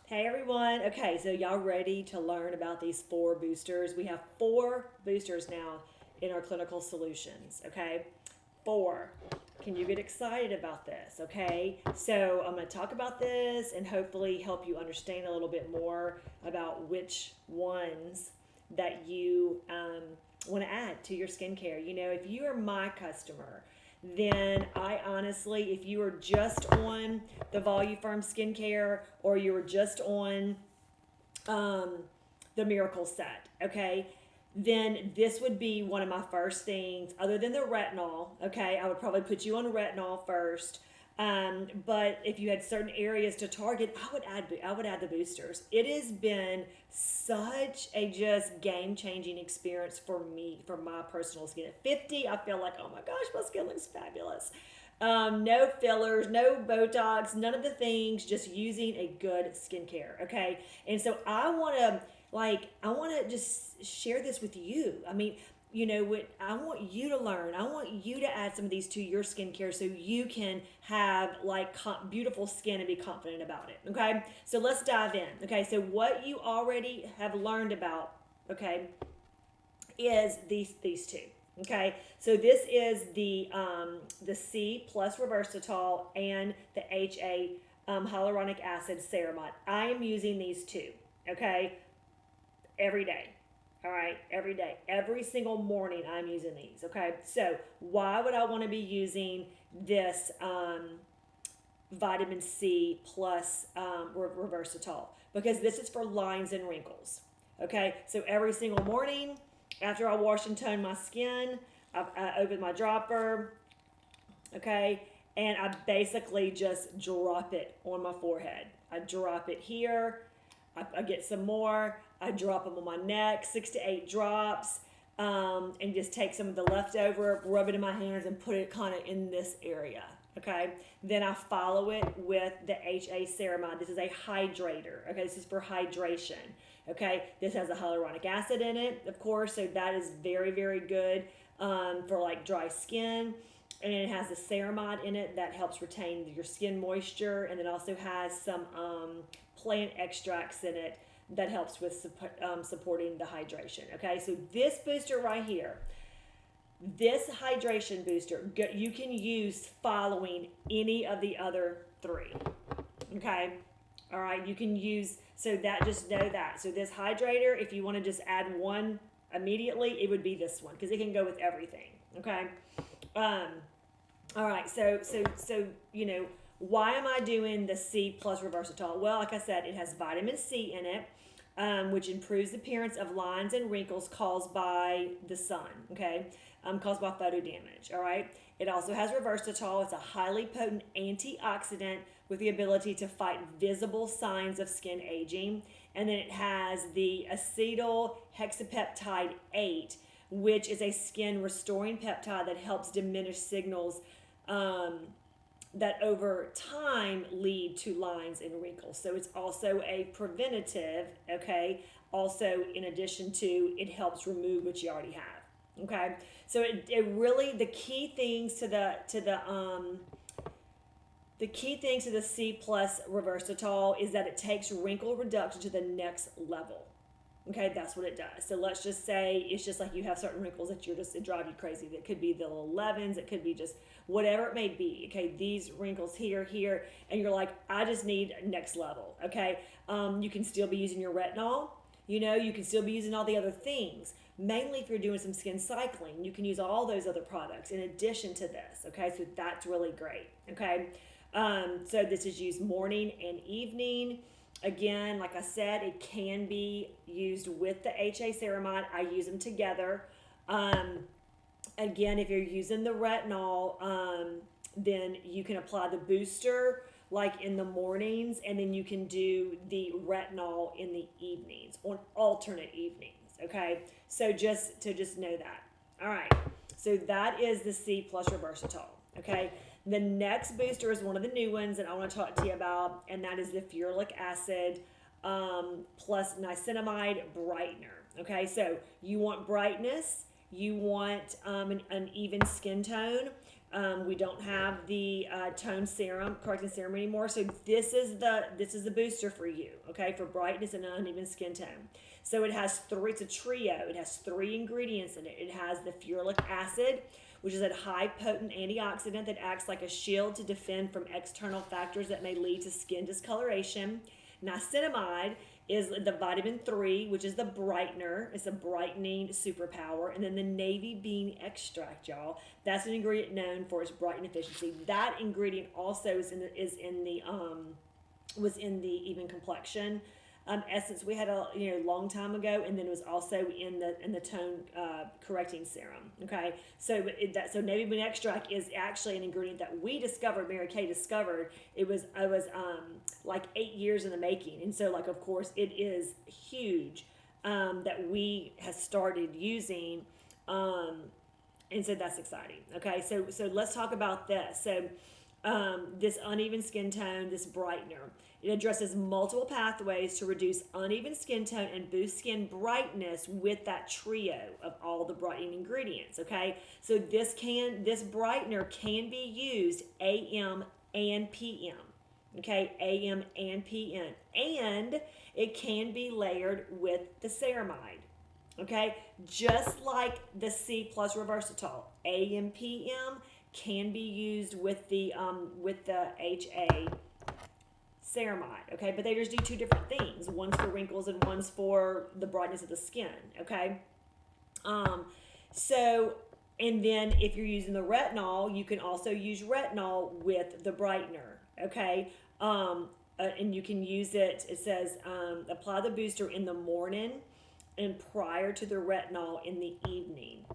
Hey everyone. Okay, so y'all ready to learn about these four boosters? We have four boosters now in our clinical solutions. Okay, four. Can you get excited about this? Okay, so I'm going to talk about this and hopefully help you understand a little bit more about which ones that you want to add to your skincare. You know, if you are my customer, then I honestly, if you are just on the Volufarm skincare or you were just on um, the Miracle Set, okay, then this would be one of my first things, other than the retinol. Okay, I would probably put you on retinol first. But if you had certain areas to target, I would add the boosters. It has been such a just game changing experience for me, for my personal skin. At 50, I feel like, oh my gosh, my skin looks fabulous. No fillers, no Botox, none of the things, just using a good skincare. Okay. And so I want to just share this with you. I mean, you know what, I want you to learn. I want you to add some of these to your skincare so you can have like beautiful skin and be confident about it. Okay. So let's dive in. Okay. So what you already have learned about, okay, is these two. Okay, so this is the C plus Reversatol and the HA hyaluronic acid ceramide. I am using these two. Okay, every day. All right, every day, every single morning, I'm using these. Okay, so why would I want to be using this vitamin C plus Reversatol? Because this is for lines and wrinkles. Okay, so every single morning after I wash and tone my skin, I open my dropper, okay, and I basically just drop it on my forehead. I drop it here, I get some more, I drop them on my neck, 6 to 8 drops, and just take some of the leftover, rub it in my hands, and put it kind of in this area. Okay, then I follow it with the HA ceramide. This is a hydrator. Okay, this is for hydration. Okay, this has a hyaluronic acid in it, of course, so that is very, very good for like dry skin. And it has the ceramide in it that helps retain your skin moisture, and it also has some plant extracts in it that helps with supporting the hydration. Okay, so this booster right here, this hydration booster, you can use following any of the other three. Okay, all right, you can use, so that, just know that. So this hydrator, if you want to just add one immediately, it would be this one because it can go with everything. Okay. Um, all right, so you know, why am I doing the C plus Reversatol? Well, like I said, it has vitamin C in it, which improves the appearance of lines and wrinkles caused by the sun. Okay, caused by photo damage. All right. It also has Reversatol. It's a highly potent antioxidant with the ability to fight visible signs of skin aging. And then it has the acetyl hexapeptide 8, which is a skin restoring peptide that helps diminish signals um, that over time lead to lines and wrinkles. So it's also a preventative, okay? Also, in addition to, it helps remove what you already have. Okay, so it really, the key things to the C plus Reversatol is that it takes wrinkle reduction to the next level. Okay, that's what it does. So let's just say it's just like you have certain wrinkles that it drive you crazy. That could be the little 11s, it could be just whatever it may be. Okay, these wrinkles here, and you're like, I just need next level. Okay, you can still be using your retinol. You know, you can still be using all the other things. Mainly if you're doing some skin cycling, you can use all those other products in addition to this. Okay, so that's really great. Okay, so this is used morning and evening. Again, like I said, it can be used with the HA ceramide. I use them together. Um, Again, if you're using the retinol, then you can apply the booster like in the mornings, and then you can do the retinol in the evenings, on alternate evenings. Okay, so just know that. All right, so that is the C plus Reversatol. Okay, the next booster is one of the new ones that I want to talk to you about, and that is the ferulic acid plus niacinamide brightener. Okay, so you want brightness, you want an even skin tone. We don't have the tone serum, correcting serum anymore. So this is the booster for you, okay, for brightness and uneven skin tone. So it has three. It's a trio. It has 3 ingredients in it. It has the ferulic acid, which is a high potent antioxidant that acts like a shield to defend from external factors that may lead to skin discoloration. Niacinamide is the vitamin 3, which is the brightener. It's a brightening superpower. And then the navy bean extract, y'all. That's an ingredient known for its brightening efficiency. That ingredient also was in the even complexion essence we had a long time ago, and then it was also in the tone correcting serum. Okay, so navy bean extract is actually an ingredient that we discovered. Mary Kay discovered. It was like 8 years in the making, and so of course it is huge that we have started using, and so that's exciting. Okay, so let's talk about this. So this uneven skin tone, this brightener. It addresses multiple pathways to reduce uneven skin tone and boost skin brightness with that trio of all the brightening ingredients, okay? So this brightener can be used AM and PM, okay? AM and PM. And it can be layered with the ceramide, okay? Just like the C plus Reversatol, AM, PM can be used with the HA ceramide, okay? But they just do 2 different things. One's for wrinkles and one's for the brightness of the skin, okay? And then if you're using the retinol, you can also use retinol with the brightener, okay? And you can use it, it says, apply the booster in the morning and prior to the retinol in the evening.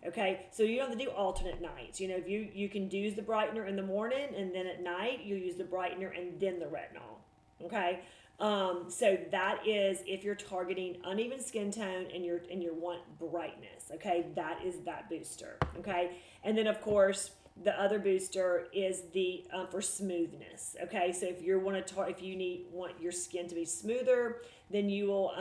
Okay, so you don't have to do alternate nights. If you can use the brightener in the morning, and then at night you use the brightener and then the retinol. Okay, so that is if you're targeting uneven skin tone and you want brightness. Okay, that is that booster. Okay, and then of course the other booster is the for smoothness. Okay, so if you want your skin to be smoother, then you will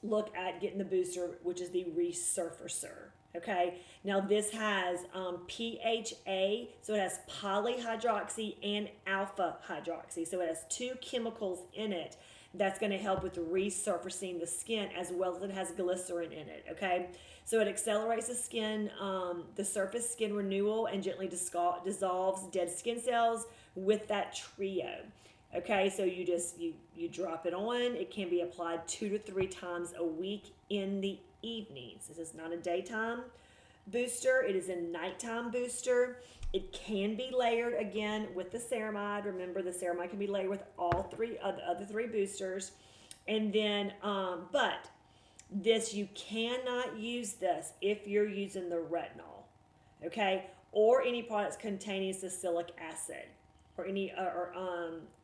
look at getting the booster, which is the Resurfacer. Okay, now this has PHA, so it has polyhydroxy and alpha hydroxy. So it has 2 chemicals in it that's going to help with resurfacing the skin, as well as it has glycerin in it. Okay, so it accelerates the surface skin renewal and gently dissolves dead skin cells with that trio. Okay, so you drop it on. It can be applied 2 to 3 times a week in the evenings. This is not a daytime booster. It is a nighttime booster. It can be layered again with the ceramide. Remember, the ceramide can be layered with all 3 of the other 3 boosters. And then, but this, you cannot use this if you're using the retinol, okay, or any products containing salicylic acid.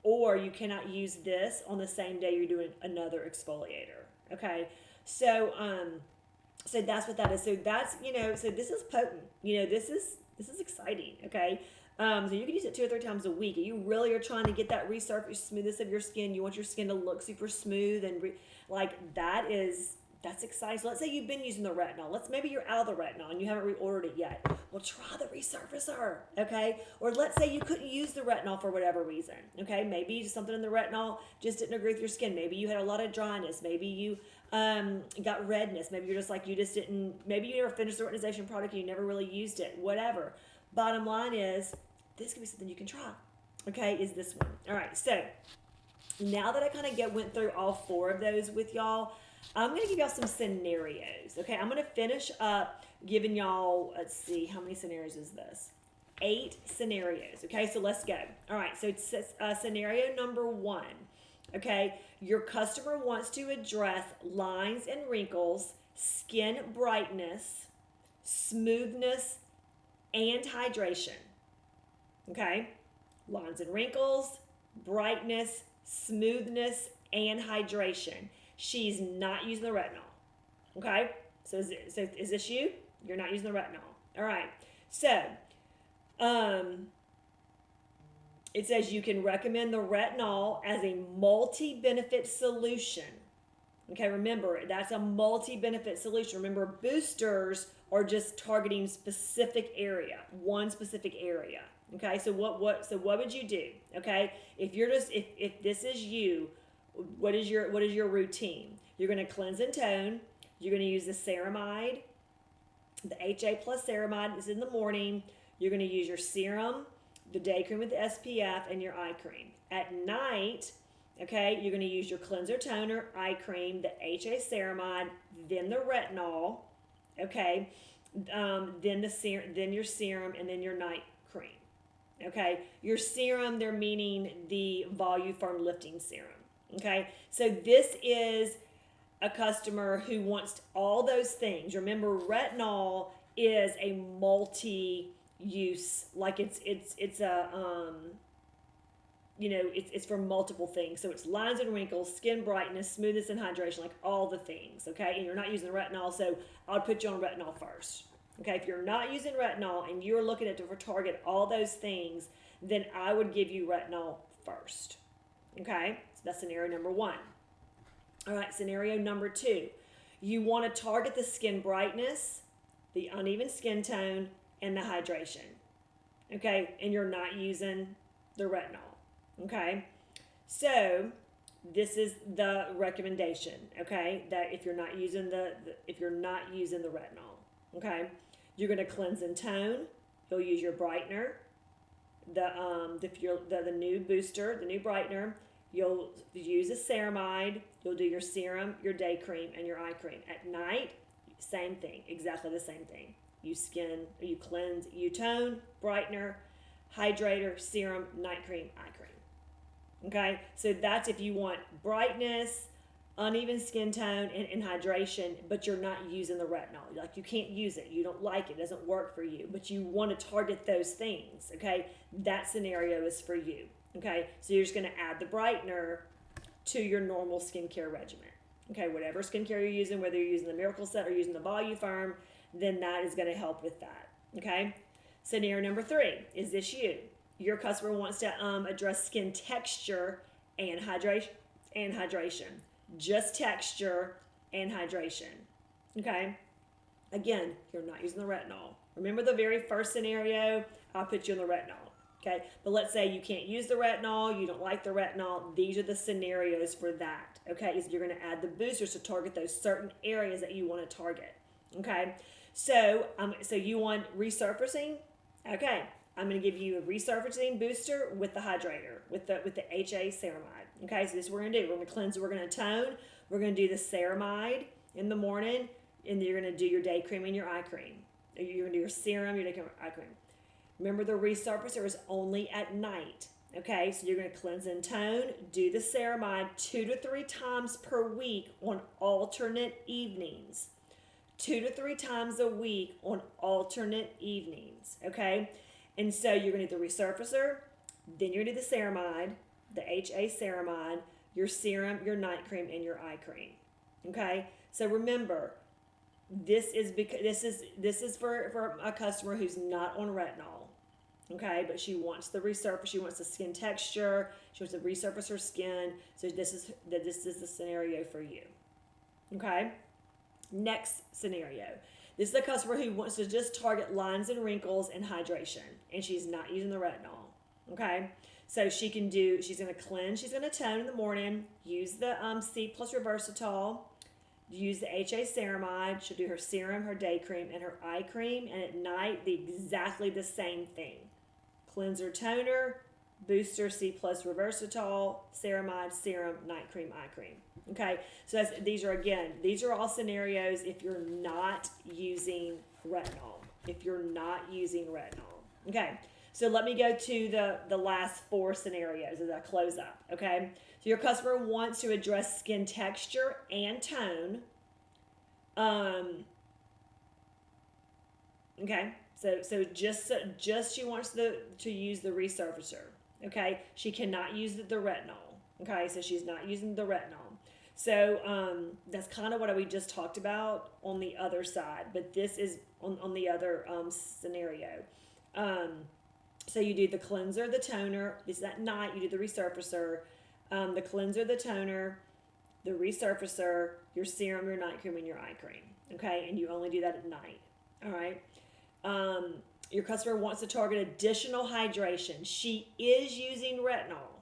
Or you cannot use this on the same day you're doing another exfoliator. Okay, so that's what that is. So that's so this is potent. This is exciting. Okay, so you can use it 2 or 3 times a week. You really are trying to get that resurface smoothness of your skin. You want your skin to look super smooth and that's exciting. So let's say you've been using the retinol. Maybe you're out of the retinol and you haven't reordered it yet. Well, try the Resurfacer, okay? Or let's say you couldn't use the retinol for whatever reason, okay? Maybe something in the retinol just didn't agree with your skin. Maybe you had a lot of dryness. Maybe you got redness. Maybe you're just maybe you never finished the retinization product and you never really used it, whatever. Bottom line is, this could be something you can try, okay, is this one. All right, so now that I kind of went through all 4 of those with y'all, I'm going to give y'all some scenarios, okay? I'm going to finish up giving y'all, let's see, how many scenarios is this? 8 scenarios, okay? So let's go. All right, so it's scenario number 1, okay? Your customer wants to address lines and wrinkles, skin brightness, smoothness, and hydration, okay? Lines and wrinkles, brightness, smoothness, and hydration. She's not using the retinol, okay? So is this you? You're not using the retinol. All right. So it says you can recommend the retinol as a multi-benefit solution. Okay, remember, that's a multi-benefit solution. Remember, boosters are just targeting specific area, one specific area. Okay, so what would you do? Okay, if you're just if this is you, what is your routine? You're going to cleanse and tone. You're going to use the ceramide, the HA plus ceramide. This is in the morning. You're going to use your serum, the day cream with the SPF, and your eye cream. At night, okay, you're going to use your cleanser, toner, eye cream, the HA ceramide, then the retinol, okay, then your serum, and then your night cream. Okay, your serum, they're meaning the Voluform lifting serum. Okay, so this is a customer who wants all those things. Remember, retinol is a multi-use, like it's a it's for multiple things. So it's lines and wrinkles, skin brightness, smoothness, and hydration, like all the things. Okay, and you're not using the retinol, so I'll put you on retinol first. Okay, if you're not using retinol and you're looking at to target all those things, then I would give you retinol first. Okay, so that's scenario number one. All right, scenario number two. You want to target the skin brightness, the uneven skin tone, and the hydration. Okay, and you're not using the retinol. Okay, so this is the recommendation. Okay, that if you're not using the retinol, okay, you're going to cleanse and tone. You'll use your brightener, the new booster, the new brightener. You'll use a ceramide. You'll do your serum, your day cream, and your eye cream. At night, same thing, exactly the same thing. You cleanse, you tone, brightener, hydrator, serum, night cream, eye cream. Okay, so that's if you want brightness, uneven skin tone, and hydration, but you're not using the retinol. Like, you can't use it. You don't like it. It doesn't work for you, but you want to target those things. Okay, that scenario is for you. Okay, so you're just going to add the brightener to your normal skincare regimen. Okay, whatever skincare you're using, whether you're using the Miracle Set or using the Voluform, then that is going to help with that. Okay, scenario number three, is this you? Your customer wants to address skin texture and hydration. Just texture and hydration. Okay, again, you're not using the retinol. Remember the very first scenario? I'll put you on the retinol. Okay, but let's say you can't use the retinol, you don't like the retinol. These are the scenarios for that. Okay, is you're going to add the boosters to target those certain areas that you want to target. Okay, so you want resurfacing. Okay, I'm going to give you a resurfacing booster with the hydrator, with the HA ceramide. Okay, so this is what we're going to do. We're going to cleanse, we're going to tone, we're going to do the ceramide in the morning, and then you're going to do your day cream and your eye cream. You're going to do your serum, your day cream, eye cream. Remember, the resurfacer is only at night. Okay, so you're going to cleanse and tone, do the ceramide 2 to 3 times per week on alternate evenings. 2 to 3 times a week on alternate evenings. Okay, and so you're going to do the resurfacer, then you're going to do the ceramide, the HA ceramide, your serum, your night cream, and your eye cream. Okay, so remember, this is for a customer who's not on retinol. Okay, but she wants the resurface. She wants the skin texture. She wants to resurface her skin. So this is the scenario for you. Okay. Next scenario. This is a customer who wants to just target lines and wrinkles and hydration, and she's not using the retinol. Okay. So she's going to cleanse. She's going to tone in the morning. Use the C plus Reversatol. Use the HA ceramide. She'll do her serum, her day cream, and her eye cream. And at night, exactly the same thing. Cleanser, toner, booster, C plus Reversatol, ceramide, serum, night cream, eye cream. Okay, so these are all scenarios if you're not using retinol. Okay, so let me go to the last 4 scenarios as I close up. Okay, so your customer wants to address skin texture and tone. Okay. So just she wants to use the resurfacer. Okay, she cannot use the retinol. Okay, so she's not using the retinol. So that's kind of what we just talked about on the other side, but this is on the other scenario. So you do the cleanser, the toner. This is at night. You do the resurfacer, the cleanser, the toner, the resurfacer, your serum, your night cream, and your eye cream. Okay, and you only do that at night. All right. Your customer wants to target additional hydration. She is using retinol.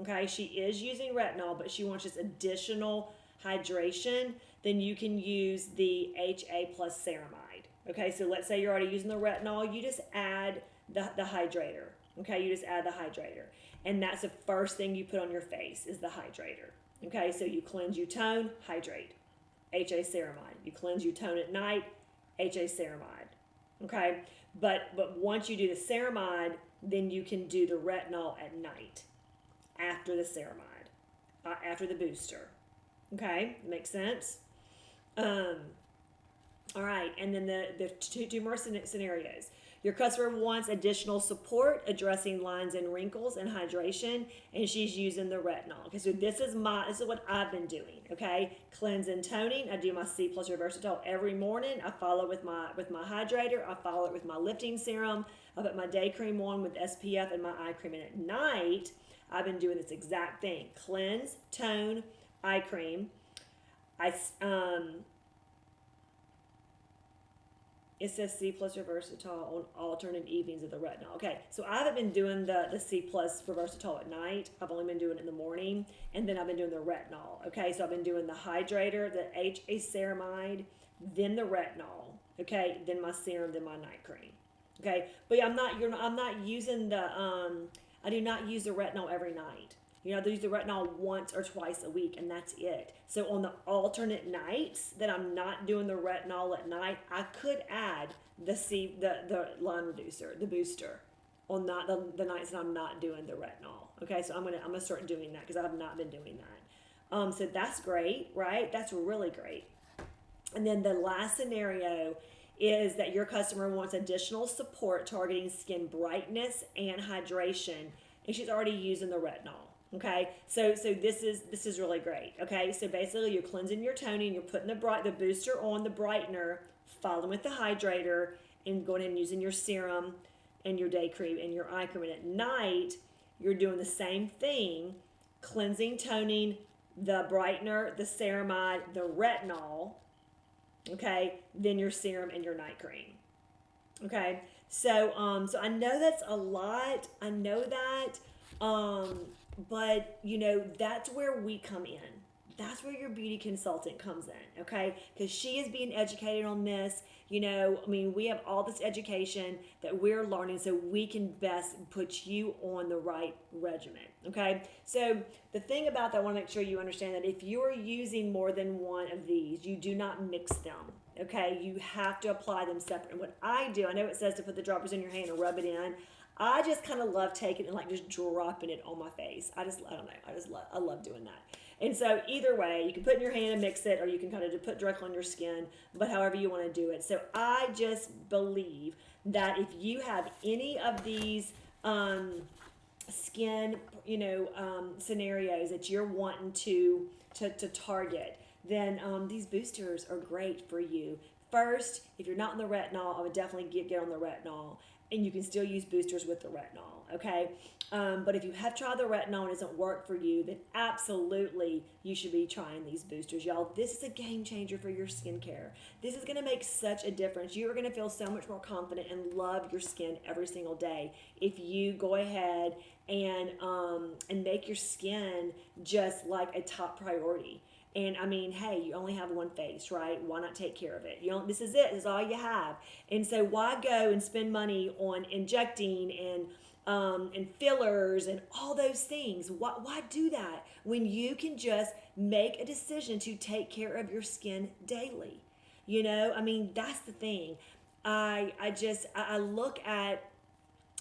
Okay, she is using retinol, but she wants just additional hydration. Then you can use the HA plus ceramide. Okay, so let's say you're already using the retinol, you just add the hydrator. Okay, you just add the hydrator. And that's the first thing you put on your face is the hydrator. Okay, so you cleanse, you tone, hydrate. HA ceramide. You cleanse, you tone at night, HA ceramide. Okay, but once you do the ceramide, then you can do the retinol at night after the ceramide, after the booster. Okay, makes sense. All right, and then the two more scenarios. Your customer wants additional support addressing lines and wrinkles and hydration, and she's using the retinol. Okay, so this is what I've been doing. Okay, cleanse and toning. I do my C plus Reversatol every morning. I follow with my hydrator. I follow it with my lifting serum. I put my day cream on with SPF and my eye cream. And at night, I've been doing this exact thing: cleanse, tone, eye cream. It says C plus Reversatol on alternate evenings of the retinol. Okay, so I haven't been doing the C plus Reversatol at night. I've only been doing it in the morning, and then I've been doing the retinol. Okay, so I've been doing the hydrator, the HA ceramide, then the retinol. Okay, then my serum, then my night cream. Okay, but I'm not using the I do not use the retinol every night. You know, I use the retinol once or twice a week, and that's it. So on the alternate nights that I'm not doing the retinol at night, I could add the line reducer, the booster, on not the nights that I'm not doing the retinol. Okay, so I'm gonna start doing that because I have not been doing that. So that's great, right? That's really great. And then the last scenario is that your customer wants additional support targeting skin brightness and hydration, and she's already using the retinol. Okay, so this is really great. Okay, so basically you're cleansing, your toning, you're putting the booster on, the brightener, following with the hydrator, and going in and using your serum and your day cream and your eye cream. And at night, you're doing the same thing: cleansing, toning, the brightener, the ceramide, the retinol. Okay, then your serum and your night cream. Okay, so I know that's a lot. I know that. But you know, that's where we come in. That's where your beauty consultant comes in, okay? Because she is being educated on this. You know, I mean, we have all this education that we're learning so we can best put you on the right regimen, okay? So the thing about that, I want to make sure you understand that if you're using more than one of these, you do not mix them, okay? You have to apply them separate. And what I do, I know it says to put the droppers in your hand and rub it in. I just kind of love taking it and like just dropping it on my face. I don't know. I love doing that. And so either way, you can put it in your hand and mix it, or you can kind of just put directly on your skin, but however you want to do it. So I just believe that if you have any of these skin, scenarios that you're wanting to target, then these boosters are great for you. First, if you're not on the retinol, I would definitely get on the retinol. And you can still use boosters with the retinol, okay? But if you have tried the retinol and it doesn't work for you, then absolutely you should be trying these boosters. Y'all, this is a game changer for your skincare. This is gonna make such a difference. You're gonna feel so much more confident and love your skin every single day if you go ahead and make your skin just like a top priority. And I mean, hey, you only have one face, right? Why not take care of it? This is it. This is all you have. And so why go and spend money on injecting and fillers and all those things? Why do that when you can just make a decision to take care of your skin daily? You know, I mean, that's the thing. I look at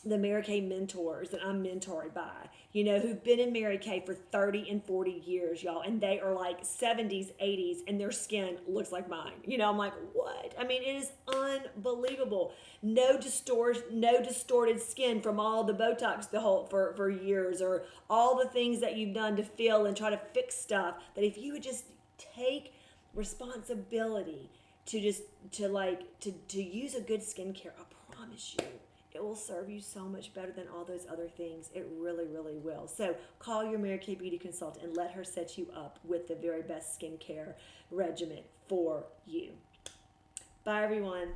the Mary Kay mentors that I'm mentored by, who've been in Mary Kay for 30 and 40 years, y'all, and they are like 70s, 80s, and their skin looks like mine. I'm like, what? I mean, it is unbelievable. No distorted skin from all the Botox for years, or all the things that you've done to fill and try to fix stuff, that if you would just take responsibility to use a good skincare, I promise you, it will serve you so much better than all those other things. It really, really will. So call your Mary Kay Beauty Consultant and let her set you up with the very best skincare regimen for you. Bye, everyone.